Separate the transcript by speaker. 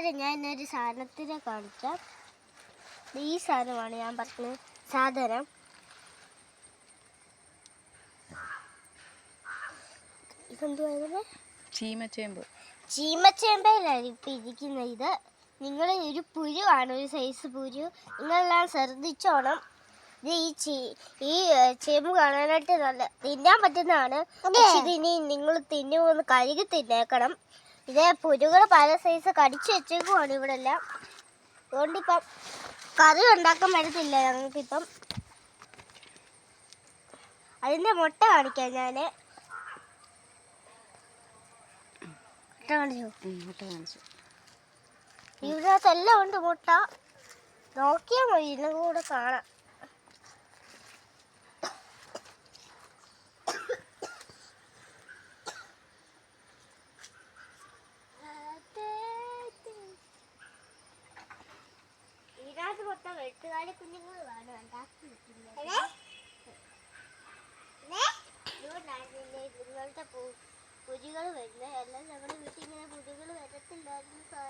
Speaker 1: കൂട്ടുകാരെ, ഞാൻ ഇന്നൊരു സാധനത്തിനെ കാണിക്കാം. ഈ സാധനമാണ് ഞാൻ പറഞ്ഞ സാധനം. ഇതെന്തുവാ?
Speaker 2: ചീമച്ചേമ്പ്.
Speaker 1: ചീമച്ചേമ്പയിലാണ് ഇപ്പം ഇരിക്കുന്ന. ഇത് നിങ്ങൾ ഒരു പുഴുവാണ്, ഒരു സൈസ് പുഴു. നിങ്ങളെല്ലാം ശ്രദ്ധിച്ചോണം. ഇത് ഈ ചേമ്പ് കാണാനായിട്ട് നല്ല തിന്നാൻ പറ്റുന്നതാണ്. പക്ഷെ ഇതിനി നിങ്ങൾ തിന്നുമെന്ന് കഴുകി തിന്നേക്കണം. ഇതേ പുഴുകൾ പല സൈസ് കടിച്ചു വെച്ചേക്കുവാണ് ഇവിടെ എല്ലാം. അതുകൊണ്ടിപ്പം കറി ഉണ്ടാക്കാൻ പറ്റത്തില്ല ഞങ്ങൾക്കിപ്പം. അതിൻ്റെ മുട്ട കാണിക്കാം ഞാൻ. ഇതിനകത്തെല്ലാം ഉണ്ട് മുട്ട. നോക്കിയാൽ മതി, ഇതിനും കൂടെ കാണാം. ഇതിനകത്ത് മൊത്തം വെട്ടുകാലി കുഞ്ഞുങ്ങളാണ് ഉണ്ടാക്കിയിരിക്കുന്നത്. ഇതുകൊണ്ടാണ് ഇങ്ങനത്തെ പുലികൾ വരുന്നത്. എല്ലാം ഞങ്ങളുടെ വീട്ടിൽ ഇങ്ങനെ പുലികൾ വരത്തില്ലായിരുന്നു.